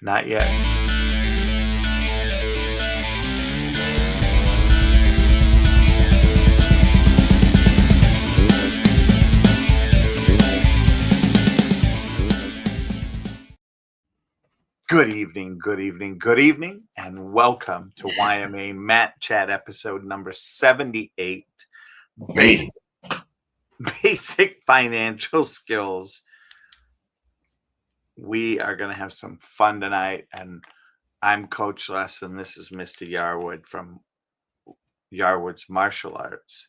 Not yet. Good evening, good evening, good evening, and welcome to Yma Mat Chat episode number 78. Man, Basic financial skills. We are going to have some fun tonight, and I'm Coach Les, and this is Mr. Yarwood from Yarwood's Martial Arts,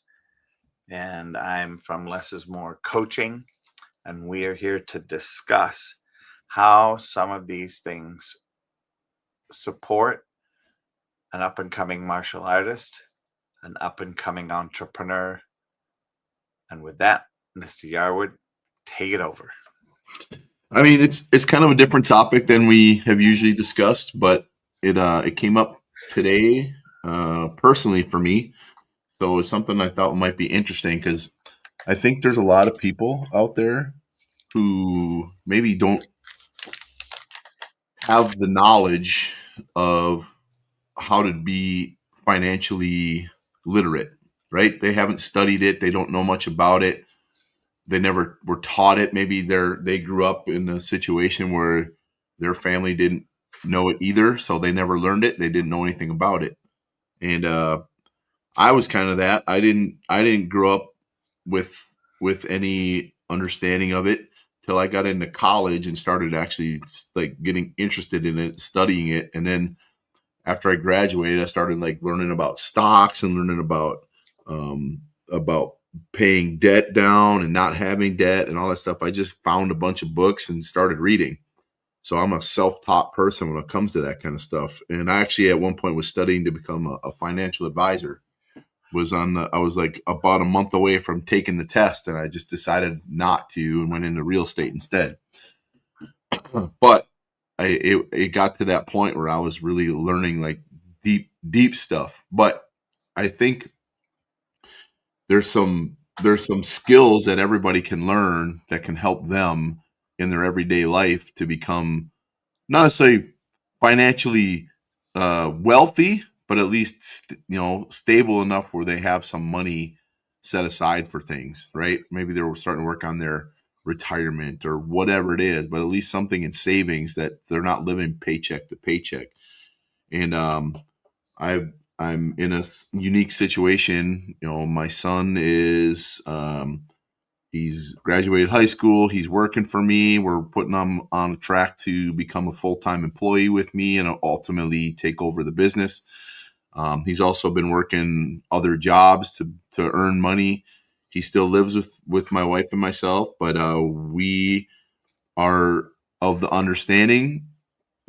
and I'm from Less is More Coaching, and we are here to discuss how some of these things support an up-and-coming martial artist, an up-and-coming entrepreneur. And with that, Mr. Yarwood, take it over. I mean it's kind of a different topic than we have usually discussed, but it came up today personally for me, so it's something I thought might be interesting because I think there's a lot of people out there who maybe don't have the knowledge of how to be financially literate, right? They haven't studied it, they don't know much about it. They never were taught it. Maybe they grew up in a situation where their family didn't know it either, so they never learned it. They didn't know anything about it. And I was kind of that. I didn't grow up with any understanding of it till I got into college and started actually like getting interested in it, studying it, and then after I graduated, I started like learning about stocks and learning about paying debt down and not having debt and all that stuff. I just found a bunch of books and started reading. So I'm a self-taught person when it comes to that kind of stuff. And I actually at one point was studying to become a financial advisor. I was like about a month away from taking the test, and I just decided not to and went into real estate instead. But it got to that point where I was really learning like deep stuff. But I think there's some skills that everybody can learn that can help them in their everyday life to become not necessarily financially wealthy, but at least stable enough where they have some money set aside for things, right? Maybe they're starting to work on their retirement or whatever it is, but at least something in savings that they're not living paycheck to paycheck. And I I'm in a unique situation. My son is he's graduated high school. He's working for me. We're putting him on a track to become a full-time employee with me and ultimately take over the business. He's also been working other jobs to earn money. He still lives with my wife and myself, but we are of the understanding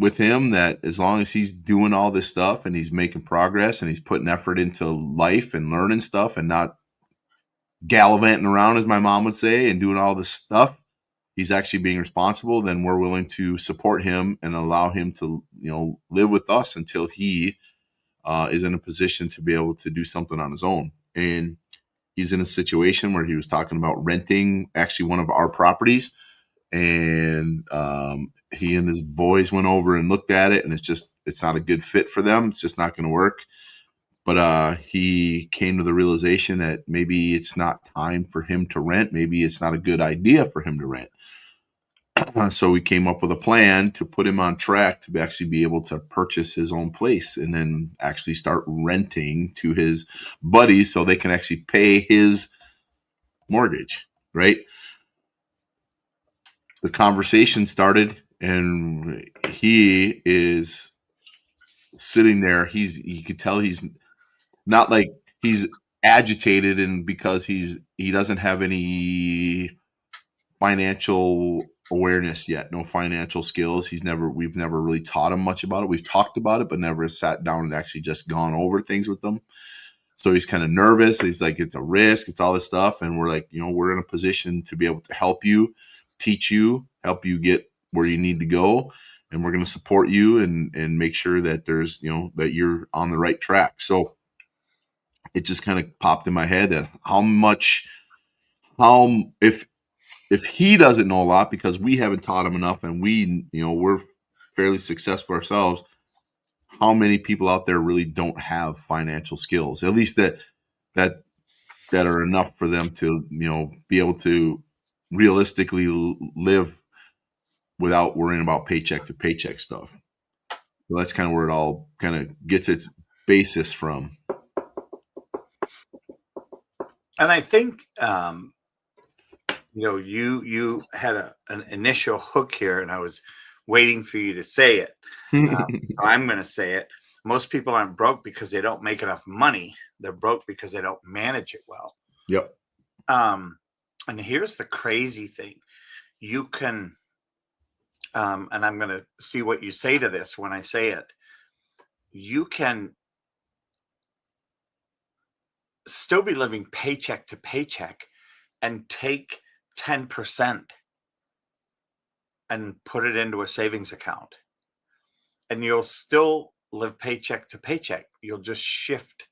with him that as long as he's doing all this stuff and he's making progress and he's putting effort into life and learning stuff and not gallivanting around, as my mom would say, and doing all this stuff, he's actually being responsible, then we're willing to support him and allow him to, live with us until he is in a position to be able to do something on his own. And he's in a situation where he was talking about renting actually one of our properties, and he and his boys went over and looked at it, and it's not a good fit for them. It's just not going to work. But he came to the realization that maybe it's not time for him to rent. Maybe it's not a good idea for him to rent. So we came up with a plan to put him on track to actually be able to purchase his own place and then actually start renting to his buddies so they can actually pay his mortgage, right? The conversation started, and he is sitting there. You could tell he's not like he's agitated, and because he doesn't have any financial awareness yet, no financial skills. We've never really taught him much about it. We've talked about it, but never sat down and actually just gone over things with them. So he's kind of nervous. He's like, it's a risk, it's all this stuff. And we're like, we're in a position to be able to help you, teach you, help you get where you need to go. And we're going to support you and make sure that there's, that you're on the right track. So it just kind of popped in my head that if he doesn't know a lot because we haven't taught him enough, and we're fairly successful ourselves, how many people out there really don't have financial skills, at least that are enough for them to, be able to realistically live without worrying about paycheck to paycheck stuff. So that's kind of where it all kind of gets its basis from. And I think you had an initial hook here, and I was waiting for you to say it. So I'm going to say it. Most people aren't broke because they don't make enough money. They're broke because they don't manage it well. Yep. And here's the crazy thing. You can, and I'm going to see what you say to this when I say it. You can still be living paycheck to paycheck and take 10% and put it into a savings account. And you'll still live paycheck to paycheck. You'll just shift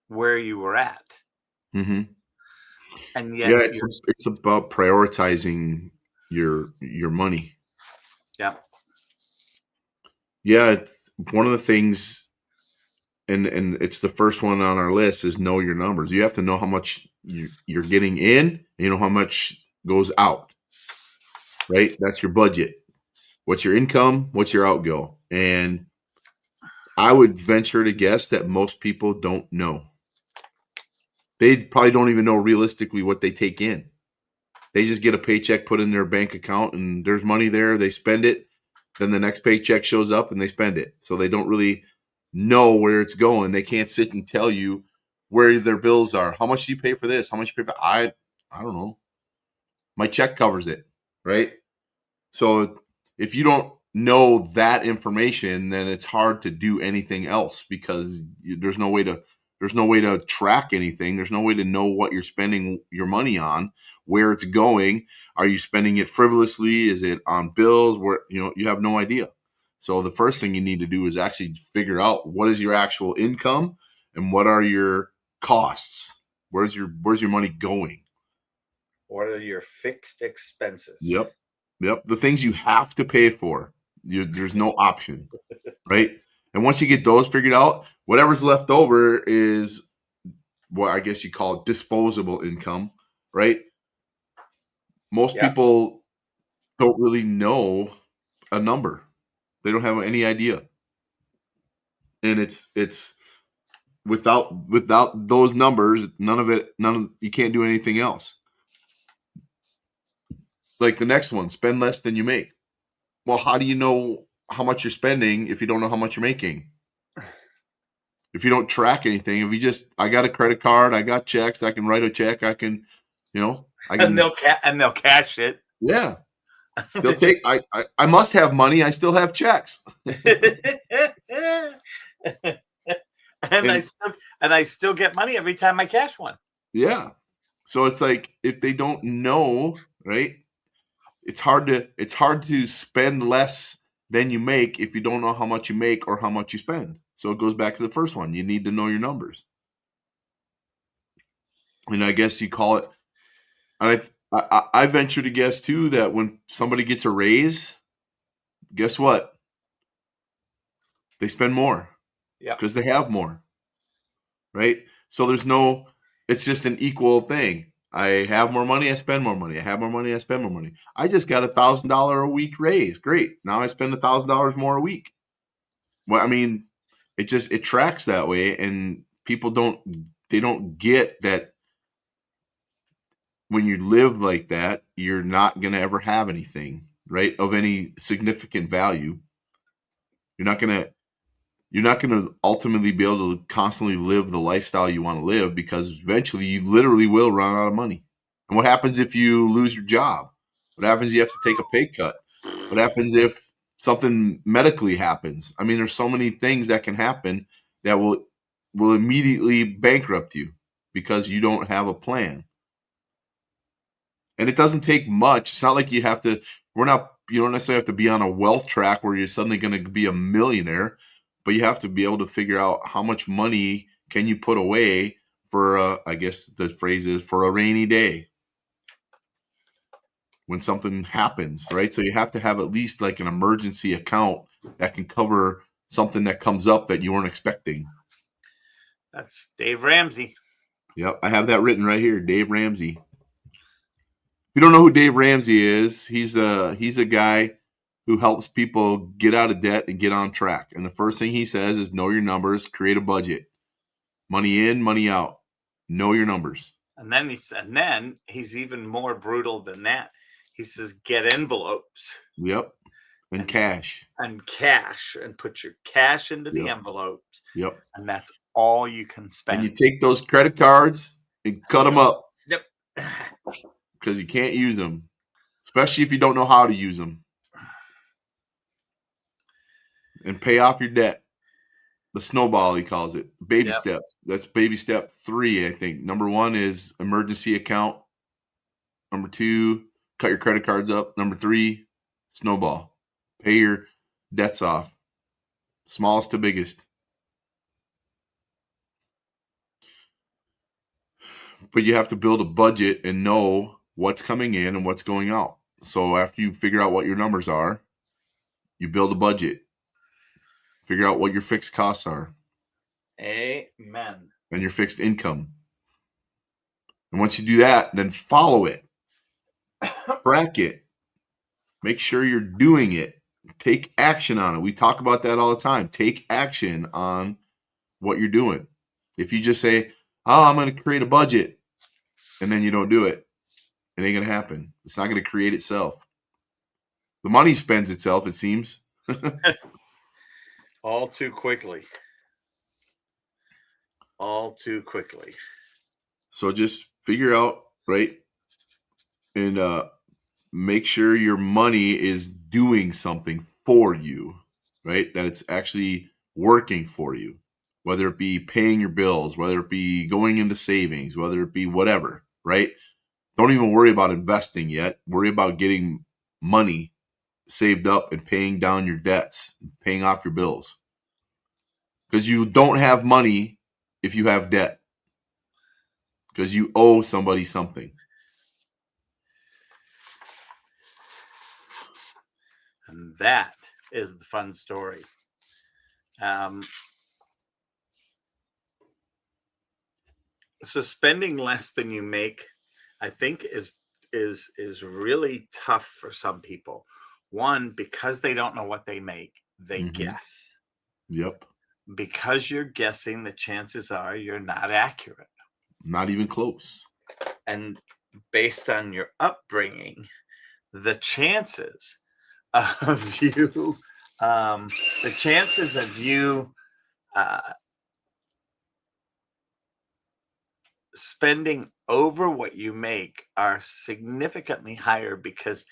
where you were at. Mm-hmm. And yet, yeah, it's about prioritizing your money. Yeah. Yeah, it's one of the things, and it's the first one on our list, is know your numbers. You have to know how much you're getting in, and you know how much goes out. Right? That's your budget. What's your income? What's your outgo? And I would venture to guess that most people don't know. They probably don't even know realistically what they take in. They just get a paycheck put in their bank account, and there's money there. They spend it. Then the next paycheck shows up and they spend it. So they don't really know where it's going. They can't sit and tell you where their bills are. How much do you pay for this? How much do you pay for I don't know. My check covers it, right? So if you don't know that information, then it's hard to do anything else, because there's no way to track anything. There's no way to know what you're spending your money on, where it's going. Are you spending it frivolously? Is it on bills? Where you have no idea. So the first thing you need to do is actually figure out what is your actual income and what are your costs. Where's your money going? What are your fixed expenses? Yep. The things you have to pay for. There's no option, right? And once you get those figured out, whatever's left over is what I guess you call disposable income, right? Most people don't really know a number. They don't have any idea. And it's without those numbers, you can't do anything else. Like the next one, spend less than you make. Well, how do you know how much you're spending if you don't know how much you're making? If you don't track anything, if you just, I got a credit card, I got checks, I can write a check, I can, and they'll cash it. Yeah, they'll take. I must have money. I still have checks. and I still get money every time I cash one. Yeah, so it's like if they don't know, right? It's hard to spend less than you make if you don't know how much you make or how much you spend. So it goes back to the first one. You need to know your numbers. And I guess you call it. And I venture to guess too that when somebody gets a raise, guess what? They spend more. Yeah. Because they have more. Right? So it's just an equal thing. I have more money, I spend more money. I have more money, I spend more money. I just got $1,000 a week raise. Great. Now I spend $1,000 more a week. Well, I mean, it tracks that way, and people don't get that when you live like that, you're not going to ever have anything, right, of any significant value. You're not going to ultimately be able to constantly live the lifestyle you want to live, because eventually you literally will run out of money. And what happens if you lose your job? What happens if you have to take a pay cut? What happens if something medically happens? I mean, there's so many things that can happen that will immediately bankrupt you because you don't have a plan. And it doesn't take much. It's not like you don't necessarily have to be on a wealth track where you're suddenly going to be a millionaire, but you have to be able to figure out how much money can you put away for, I guess the phrase is, for a rainy day. when something happens, right? So you have to have at least like an emergency account that can cover something that comes up that you weren't expecting. That's Dave Ramsey. Yep, I have that written right here, Dave Ramsey. If you don't know who Dave Ramsey is, he's a guy who helps people get out of debt and get on track. And the first thing he says is know your numbers, create a budget. Money in, money out. Know your numbers. And then he's even more brutal than that. He says, get envelopes Yep. And cash. and cash and put your cash into the Yep. envelopes. Yep. And that's all you can spend. And you take those credit cards and cut them up Snip. because you can't use them, especially if you don't know how to use them. And pay off your debt. The snowball, he calls it. Baby Yep. steps. That's baby step 3, I think. Number 1 is emergency account. Number 2, cut your credit cards up. Number 3, snowball. Pay your debts off. Smallest to biggest. But you have to build a budget and know what's coming in and what's going out. So after you figure out what your numbers are, you build a budget. Figure out what your fixed costs are. Amen. And your fixed income. And once you do that, then follow it. Track it. Make sure you're doing it. Take action on it. We talk about that all the time. Take action on what you're doing. If you just say, oh, I'm going to create a budget, and then you don't do it, it ain't going to happen. It's not going to create itself. The money spends itself, it seems. All too quickly. All too quickly. So just figure out, right, and make sure your money is doing something for you, right? That it's actually working for you, whether it be paying your bills, whether it be going into savings, whether it be whatever, right? Don't even worry about investing yet. Worry about getting money saved up and paying down your debts, paying off your bills. Because you don't have money if you have debt. Because you owe somebody something. And that is the fun story. So spending less than you make, I think, is really tough for some people. One, because they don't know what they make, they guess. Yep. Because you're guessing, the chances are you're not accurate. Not even close. And based on your upbringing, the chances of you, spending over what you make are significantly higher, because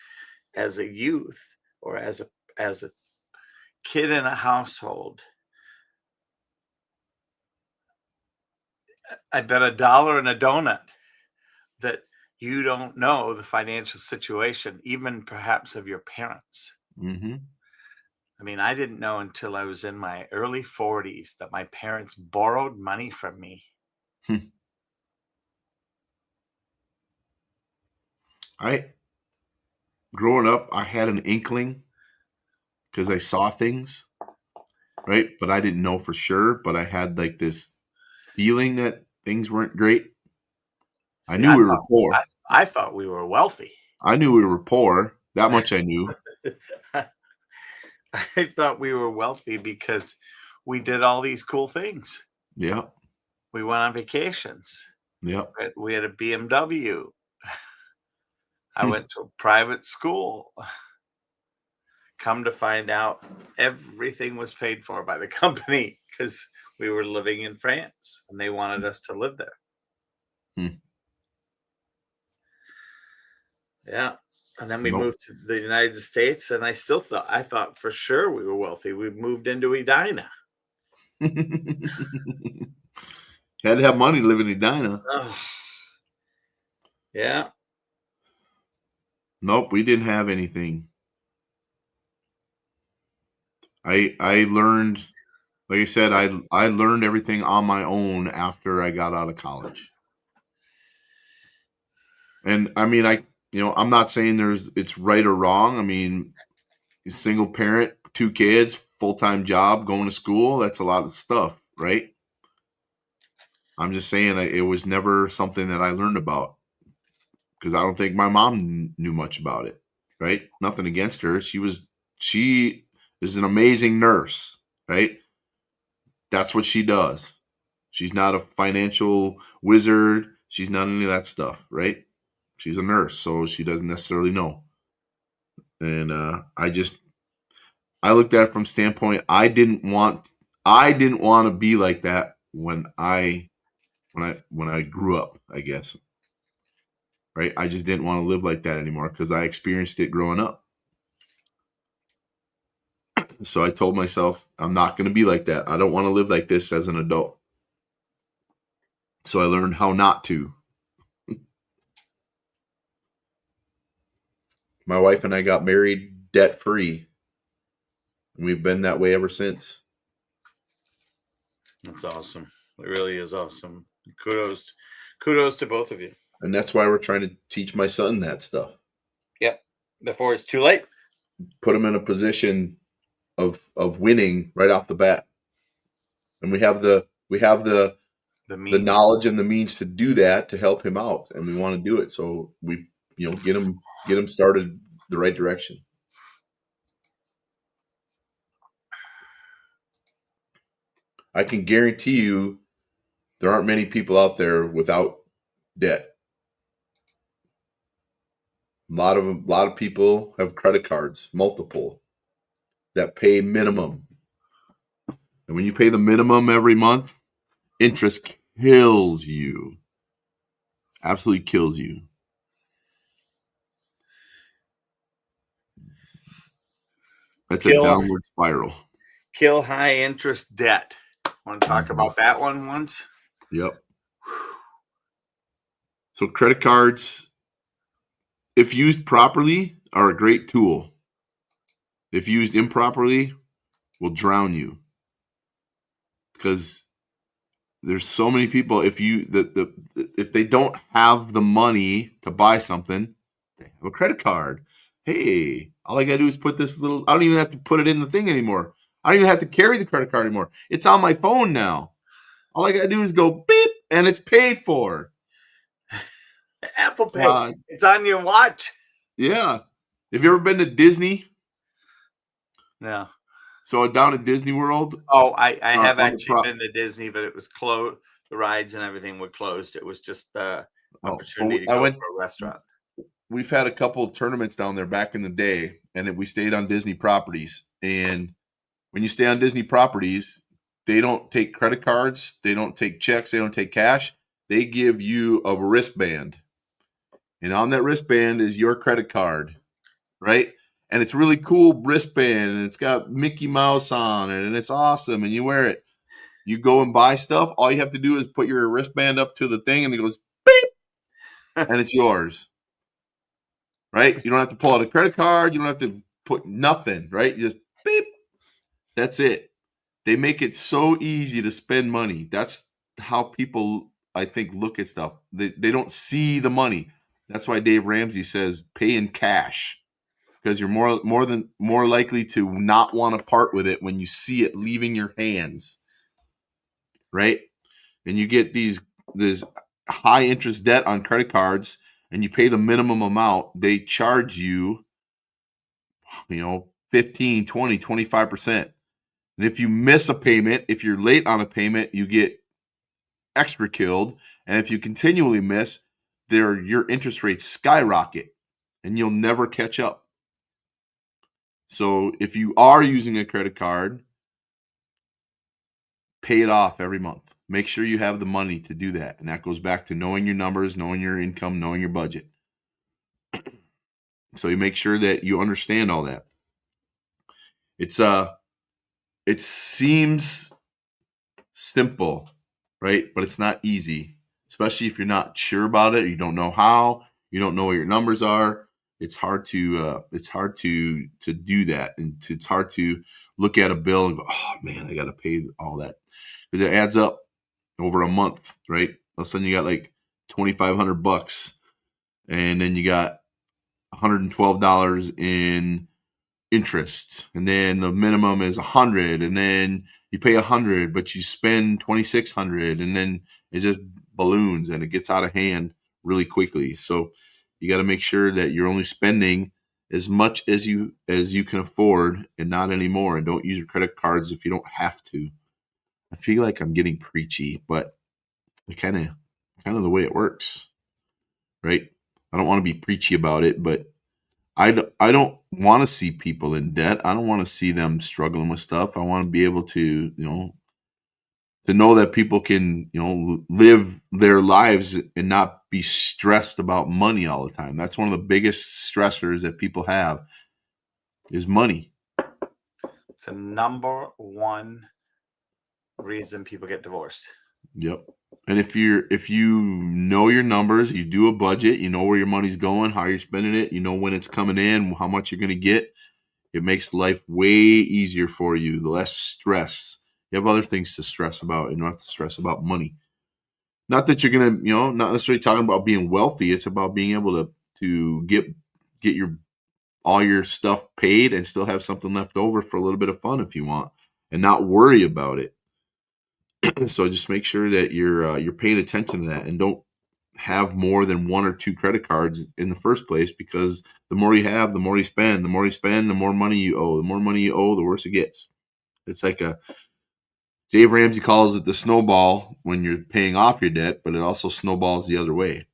as a youth or as a kid in a household, I bet $1 and a donut that you don't know the financial situation, even perhaps of your parents. Mm-hmm. I mean, I didn't know until I was in my early 40s that my parents borrowed money from me. Growing up, I had an inkling because I saw things, right? But I didn't know for sure, but I had like this feeling that things weren't great. I knew we were poor. I thought we were wealthy. I knew we were poor. That much I knew. I thought we were wealthy because we did all these cool things. Yeah. We went on vacations. Yeah. We had a BMW. I went to a private school. Come to find out, everything was paid for by the company because we were living in France and they wanted us to live there. Yeah. And then we moved to the United States, and I thought for sure we were wealthy. We moved into Edina. Had to have money living in Edina. Yeah. Nope, we didn't have anything. I learned, like I said, I learned everything on my own after I got out of college. And I mean, I'm not saying it's right or wrong. I mean, single parent, 2 kids, full-time job, going to school, that's a lot of stuff, right? I'm just saying it was never something that I learned about because I don't think my mom knew much about it, right? Nothing against her. She is an amazing nurse, right? That's what she does. She's not a financial wizard. She's not any of that stuff, right? She's a nurse, so she doesn't necessarily know. And I looked at it from standpoint I didn't want to be like that when I grew up, I guess. Right? I just didn't want to live like that anymore because I experienced it growing up. So I told myself I'm not going to be like that. I don't want to live like this as an adult. So I learned how not to. My wife and I got married debt free. And we've been that way ever since. That's awesome. It really is awesome. Kudos to both of you. And that's why we're trying to teach my son that stuff. Yep. Before it's too late. Put him in a position of winning right off the bat. And we have the knowledge and the means to do that to help him out, and we want to do it. So we get him started the right direction. I can guarantee you there aren't many people out there without debt. A lot of people have credit cards, multiple, that pay minimum. And when you pay the minimum every month, interest kills you. Absolutely kills you. That's a downward spiral. Kill high interest debt. Want to talk about that one once? Yep. So credit cards, if used properly, are a great tool. If used improperly, will drown you. Because there's so many people, if they don't have the money to buy something, they have a credit card. Hey, all I gotta do is put this little, I don't even have to put it in the thing anymore. I don't even have to carry the credit card anymore. It's on my phone now. All I gotta do is go beep and it's paid for. Apple Pay. It's on your watch. Yeah. Have you ever been to Disney? No. So down at Disney World. Oh, I have actually been to Disney, but it was closed. The rides and everything were closed. It was just opportunity to go for a restaurant. We've had a couple of tournaments down there back in the day, and we stayed on Disney properties. And when you stay on Disney properties, they don't take credit cards, they don't take checks, they don't take cash. They give you a wristband. And on that wristband is your credit card, right? And it's a really cool wristband, and it's got Mickey Mouse on it, and it's awesome, and you wear it. You go and buy stuff, all you have to do is put your wristband up to the thing, and it goes beep, and it's yours. Right? You don't have to pull out a credit card. You don't have to put nothing, right? You just beep. That's it. They make it so easy to spend money. That's how people, I think, look at stuff. They don't see the money. That's why Dave Ramsey says pay in cash, because you're more likely to not want to part with it when you see it leaving your hands, right? And you get this high interest debt on credit cards, and you pay the minimum amount. They charge you, 15, 20, 25%. And if you miss a payment, if you're late on a payment, you get extra killed. And if you continually miss, your interest rates skyrocket and you'll never catch up. So if you are using a credit card, pay it off every month. Make sure you have the money to do that. And that goes back to knowing your numbers, knowing your income, knowing your budget. So you make sure that you understand all that. It seems simple, right? But it's not easy, especially if you're not sure about it. You don't know how. You don't know what your numbers are. It's hard to do that, and it's hard to look at a bill and go, oh man, I got to pay all that, because it adds up over a month, right? All of a sudden you got like $2,500, and then you got $112 in interest, and then the minimum is 100, and then you pay 100, but you spend 2,600, and then it just balloons and it gets out of hand really quickly. So you got to make sure that you're only spending as much as you can afford and not anymore. And don't use your credit cards if you don't have to. I feel like I'm getting preachy, but it kind of the way it works, right? I don't want to be preachy about it, but I don't want to see people in debt. I don't want to see them struggling with stuff. I want to be able to, to know that people can, live their lives and not be stressed about money all the time. That's one of the biggest stressors that people have is money. It's the number one reason people get divorced. Yep. And if you know your numbers, you do a budget, you know where your money's going, how you're spending it, you know when it's coming in, how much you're going to get, it makes life way easier for you, the less stress. You have other things to stress about. You don't have to stress about money. Not that you're going to, not necessarily talking about being wealthy. It's about being able to get your all your stuff paid and still have something left over for a little bit of fun if you want, and not worry about it. So just make sure that you're paying attention to that, and don't have more than one or two credit cards in the first place, because the more you have, the more you spend. The more you spend, the more money you owe. The more money you owe, the worse it gets. It's like Dave Ramsey calls it the snowball when you're paying off your debt, but it also snowballs the other way.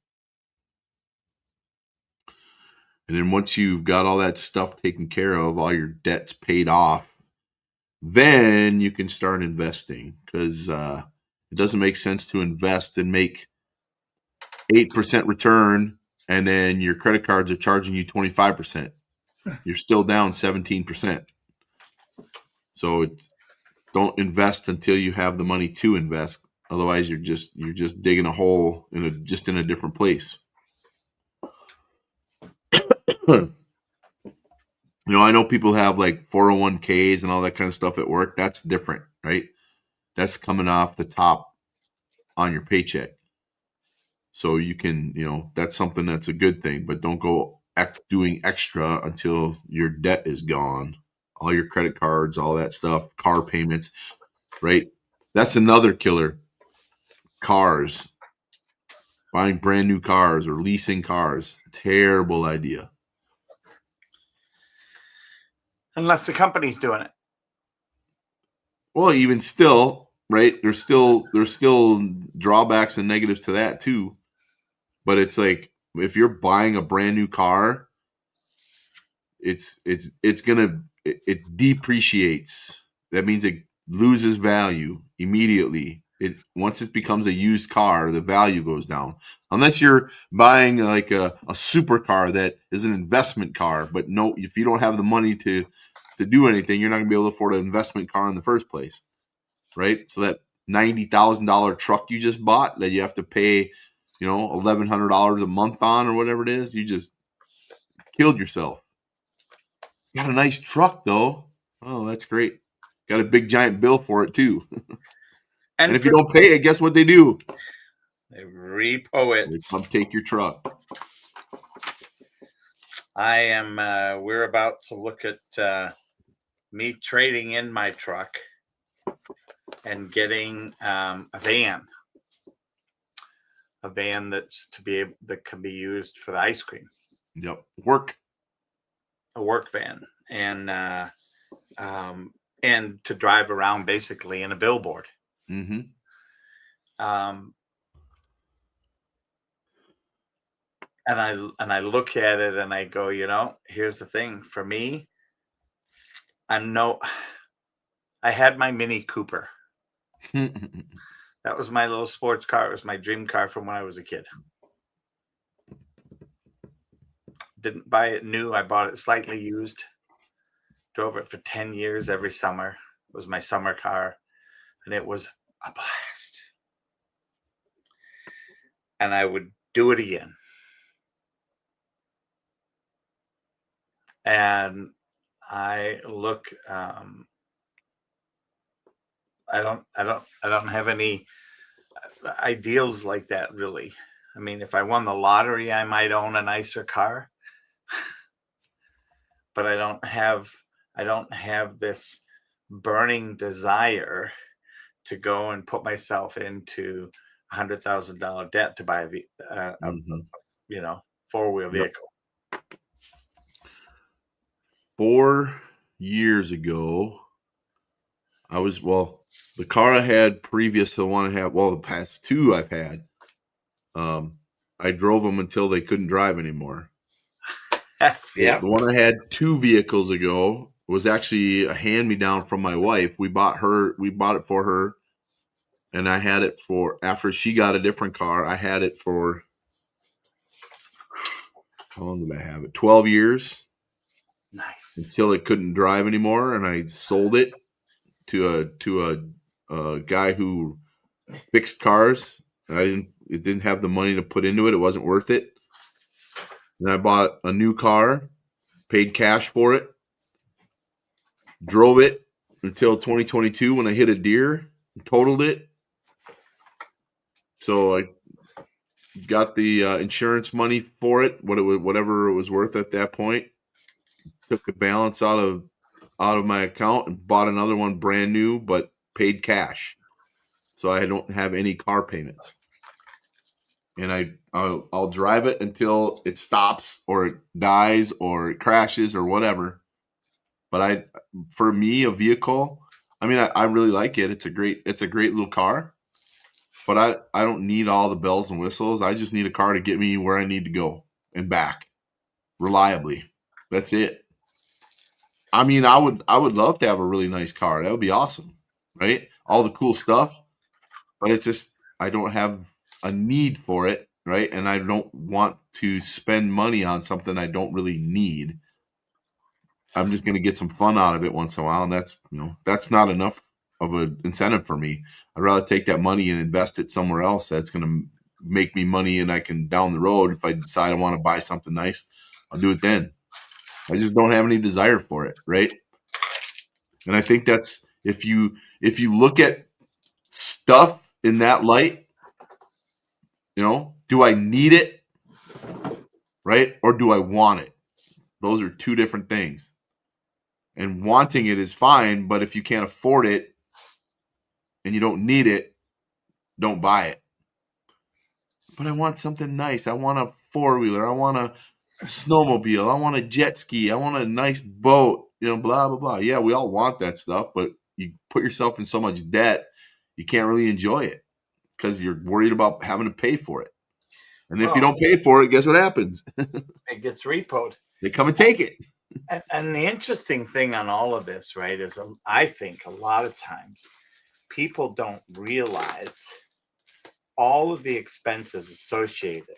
And then once you've got all that stuff taken care of, all your debts paid off, then you can start investing, because it doesn't make sense to invest and make 8% return, and then your credit cards are charging you 25%. You're still down 17%. So don't invest until you have the money to invest. Otherwise, you're just digging a hole in a different place. I know people have like 401ks and all that kind of stuff at work. That's different, right? That's coming off the top on your paycheck. So you can, that's something that's a good thing, but don't go doing extra until your debt is gone. All your credit cards, all that stuff, car payments, right? That's another killer. Cars, buying brand new cars or leasing cars, terrible idea. Unless the company's doing it. Well, even still, right? There's still drawbacks and negatives to that too. But it's like, if you're buying a brand new car, it depreciates. That means it loses value immediately. Once it becomes a used car, the value goes down. Unless you're buying like a supercar that is an investment car, but no, if you don't have the money to do anything, you're not gonna be able to afford an investment car in the first place, right? So that $90,000 truck you just bought that you have to pay, $1,100 a month on, or whatever it is, you just killed yourself. Got a nice truck though. Oh, that's great. Got a big giant bill for it too. And if you don't pay it, guess what they do? They repo it. They come take your truck. We're about to look at me trading in my truck and getting a van that can be used for the ice cream. Yep. A work van, and to drive around basically in a billboard. Mm-hmm. And I look at it and I go, here's the thing for me. I had my Mini Cooper. That was my little sports car. It was my dream car from when I was a kid. Didn't buy it new. I bought it slightly used. Drove it for 10 years every summer. It was my summer car, and it was a blast. And I would do it again. And I look, I don't have any ideals like that, really. I mean, if I won the lottery, I might own a nicer car, but I don't have this burning desire to go and put myself into $100,000 debt to buy a Hmm. four-wheel Yep. vehicle. 4 years ago, the car I had previous to the one I have, the past two I've had, I drove them until they couldn't drive anymore. The Yeah. one I had 2 vehicles ago was actually a hand-me-down from my wife. We bought it for her, and I had it for, after she got a different car, I had it for, how long did I have it? 12 years Nice. until it couldn't drive anymore, and I sold it to a guy who fixed cars. It didn't have the money to put into it. It wasn't worth it. And I bought a new car, paid cash for it, drove it until 2022 when I hit a deer and totaled it. So I got the insurance money for it, whatever it was worth at that point. Took the balance out of my account and bought another one brand new, but paid cash. So I don't have any car payments. And I'll drive it until it stops or it dies or it crashes or whatever. But for me, a vehicle, I mean, I really like it. It's a great little car. But I don't need all the bells and whistles. I just need a car to get me where I need to go and back reliably. That's it. I mean, I would love to have a really nice car. That would be awesome, right? All the cool stuff, but it's just I don't have a need for it, right? And I don't want to spend money on something I don't really need. I'm just going to get some fun out of it once in a while, and that's not enough of an incentive for me. I'd rather take that money and invest it somewhere else that's going to make me money, and I can down the road, if I decide I want to buy something nice, I'll do it then. I just don't have any desire for it, right? And I think that's if you look at stuff in that light, do I need it, right? Or do I want it? Those are two different things. And wanting it is fine, but if you can't afford it and you don't need it, don't buy it. But I want something nice. I want a four-wheeler. I want a snowmobile. I want a jet ski. I want a nice boat, blah, blah, blah. Yeah, we all want that stuff, but you put yourself in so much debt, you can't really enjoy it because you're worried about having to pay for it. And if you Well, don't pay for it, guess what happens? it gets repoed. They come and take it. And the interesting thing on all of this, right, is I think a lot of times people don't realize all of the expenses associated.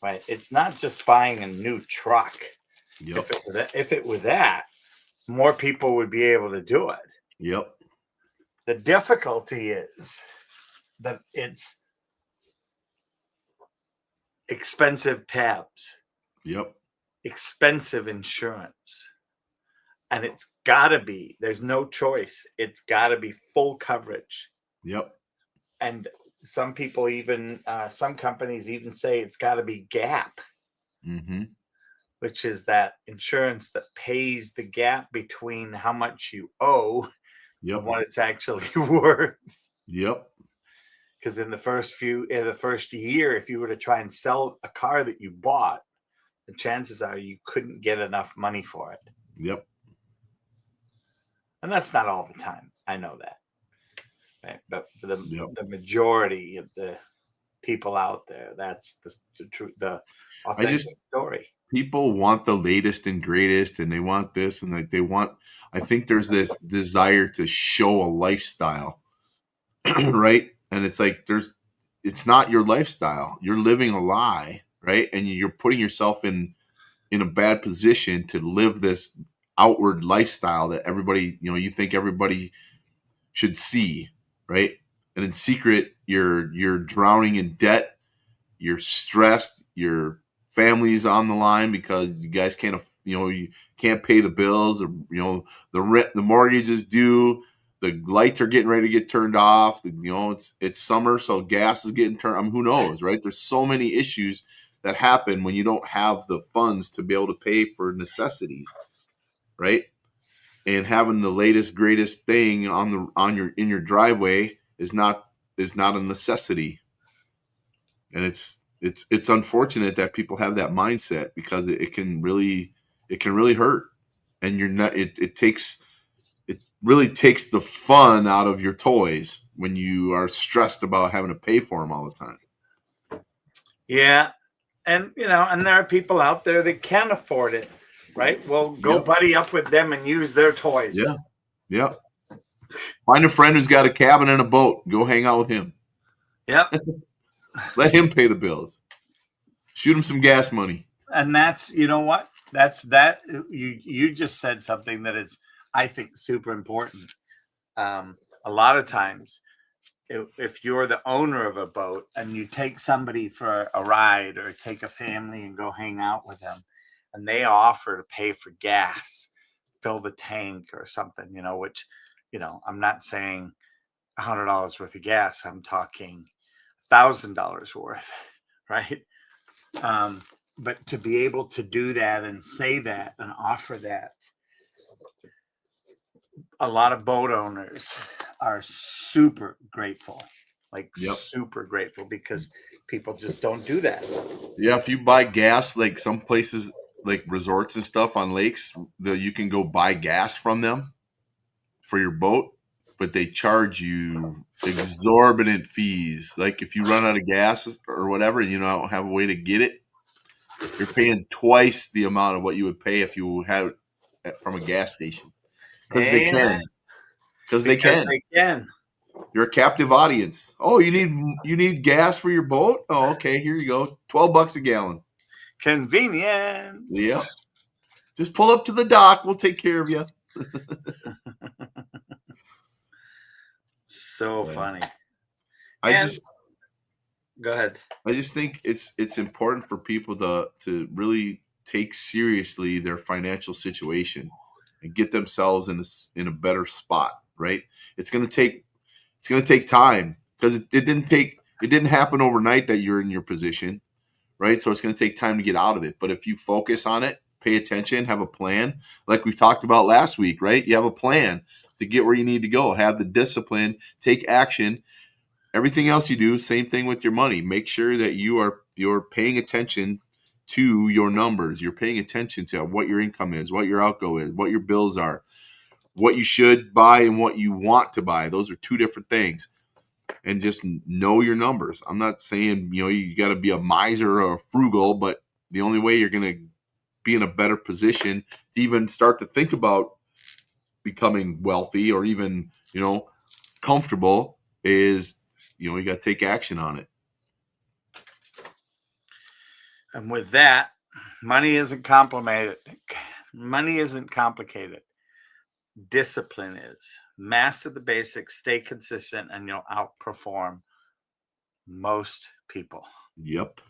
Right, it's not just buying a new truck. Yep. If it were that, more people would be able to do it. Yep. The difficulty is that it's expensive tabs, Yep. expensive insurance, and it's got to be, there's no choice. It's got to be full coverage. Yep. And some people even, some companies even say it's got to be gap, which is that insurance that pays the gap between how much you owe Yep. and what it's actually worth. Yep. Because in the first year, if you were to try and sell a car that you bought, the chances are you couldn't get enough money for it. Yep. And that's not all the time. I know that. Right? But for the majority of the people out there, that's the authentic story. People want the latest and greatest, and they want this, and I think there's this desire to show a lifestyle, right? And it's like it's not your lifestyle. You're living a lie, right? And you're putting yourself in a bad position to live this outward lifestyle that everybody, you think everybody should see, right? And in secret, you're drowning in debt. You're stressed. Your family's on the line because you guys you can't pay the bills, or the rent, the mortgage is due. The lights are getting ready to get turned off. It's summer, so gas is getting turned. Who knows, right? There's so many issues that happen when you don't have the funds to be able to pay for necessities, right? And having the latest greatest thing in your driveway is not a necessity. And it's unfortunate that people have that mindset, because it can really hurt. And you're not it really takes the fun out of your toys when you are stressed about having to pay for them all the time. Yeah. And, and there are people out there that can afford it, right? Well, go Yep. buddy up with them and use their toys. Yeah. Yeah. Find a friend who's got a cabin and a boat. Go hang out with him. Yep. Let him pay the bills. Shoot him some gas money. And that's, what? That you just said something that is, I think, super important. A lot of times, if you're the owner of a boat and you take somebody for a ride, or take a family and go hang out with them, and they offer to pay for gas, fill the tank or something, which, I'm not saying $100 worth of gas, I'm talking $1,000 worth, right? But to be able to do that and say that and offer that, a lot of boat owners are super grateful, super grateful, because people just don't do that. Yeah, if you buy gas, like some places, like resorts and stuff on lakes, you can go buy gas from them for your boat, but they charge you exorbitant fees. Like if you run out of gas or whatever, and you don't have a way to get it, you're paying twice the amount of what you would pay if you had it from a gas station. Because they can. Because they can. You're a captive audience. Oh, you need gas for your boat? Oh, okay, here you go. $12 a gallon. Convenience. Yep. Just pull up to the dock. We'll take care of you. So funny. Go ahead. I just think it's important for people to really take seriously their financial situation and get themselves in a better spot, right? It's going to take time, because it didn't happen overnight that you're in your position, right? So it's going to take time to get out of it. But if you focus on it, pay attention, have a plan, like we talked about last week, right? You have a plan to get where you need to go, have the discipline, take action. Everything else you do, same thing with your money. Make sure that you're paying attention to your numbers. You're paying attention to what your income is, what your outgo is, what your bills are, what you should buy and what you want to buy. Those are two different things. And just know your numbers. I'm not saying, you got to be a miser or a frugal, but the only way you're going to be in a better position to even start to think about becoming wealthy or even, comfortable is, you got to take action on it. And with that, money isn't complicated. Money isn't complicated. Discipline is. Master the basics, stay consistent, and you'll outperform most people. Yep.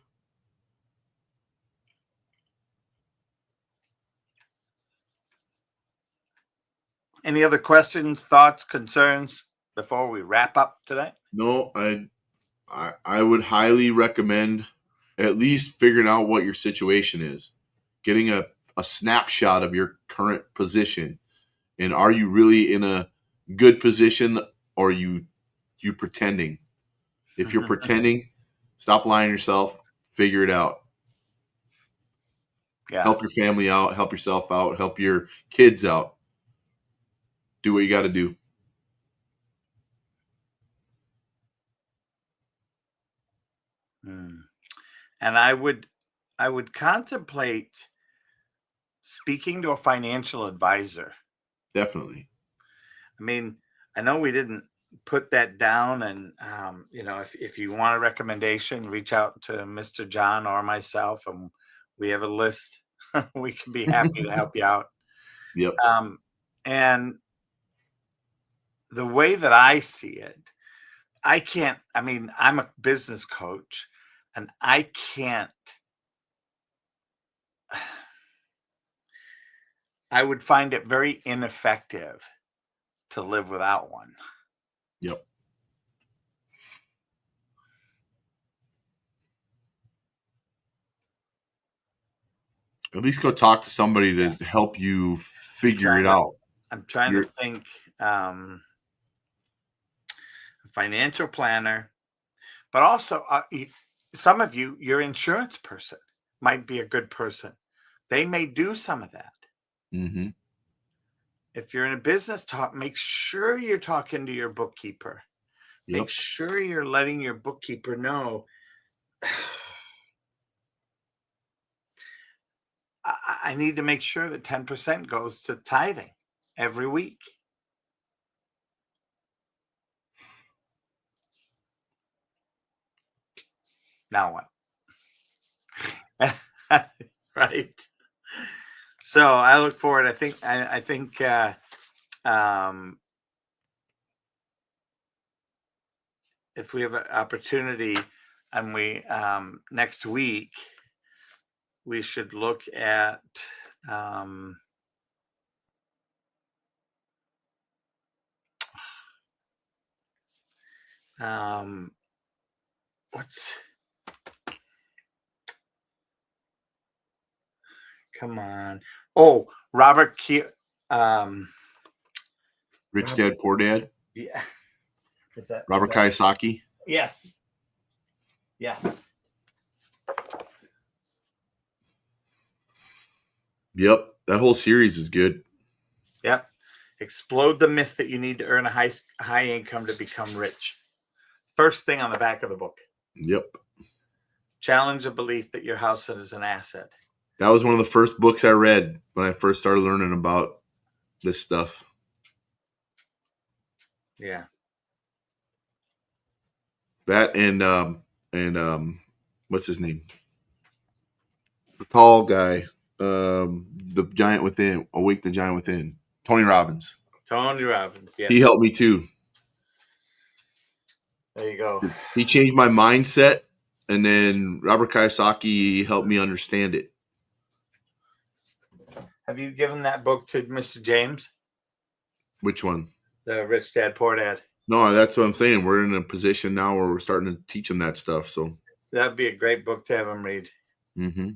Any other questions, thoughts, concerns before we wrap up today? No, I would highly recommend at least figuring out what your situation is, getting a snapshot of your current position, and are you really in a good position, or are you pretending? If you're pretending, stop lying to yourself, figure it out. Yeah. Help your family out, help yourself out, help your kids out. Do what you got to do. And I would contemplate speaking to a financial advisor. Definitely. I mean, I know we didn't put that down, and if you want a recommendation, reach out to Mr. John or myself, and we have a list. We can be happy to help you out. Yep. And the way that I see it, I'm a business coach, and I would find it very ineffective to live without one. Yep. At least go talk to somebody to help you figure it out. I'm trying to You're think. A financial planner, but also some of you, your insurance person might be a good person. They may do some of that. mm-hmm. If you're in a business talk, make sure you're talking to your bookkeeper. Make Yep. sure you're letting your bookkeeper know. I need to make sure that 10% goes to tithing every week. Now what? Right. So I look forward. I think um, if we have an opportunity, and we next week we should look at um, um, what's come on. Oh, Robert um Rich Dad, Poor Dad. yeah. Is that Robert Kiyosaki. yes. Yes. Yep. That whole series is good. Yep. Explode the myth that you need to earn a high income to become rich. First thing on the back of the book. Yep. Challenge the belief that your house is an asset. That was one of the first books I read when I first started learning about this stuff. Yeah. That and what's his name? The tall guy, the giant within, Awake the Giant Within. Tony Robbins. Tony Robbins. Yes. He helped me too. There you go. He changed my mindset, and then Robert Kiyosaki helped me understand it. Have you given that book to Mr. James? Which one? The Rich Dad Poor Dad. No, that's what I'm saying. We're in a position now where we're starting to teach him that stuff. So That'd be a great book to have him read. mm-hmm.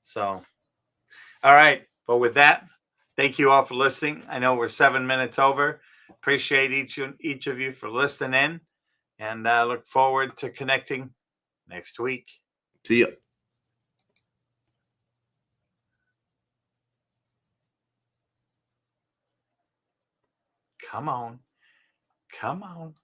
So, all right. Well, with that, thank you all for listening. I know we're 7 minutes over. Appreciate each of you for listening in, and look forward to connecting next week. See ya. Come on. Come on.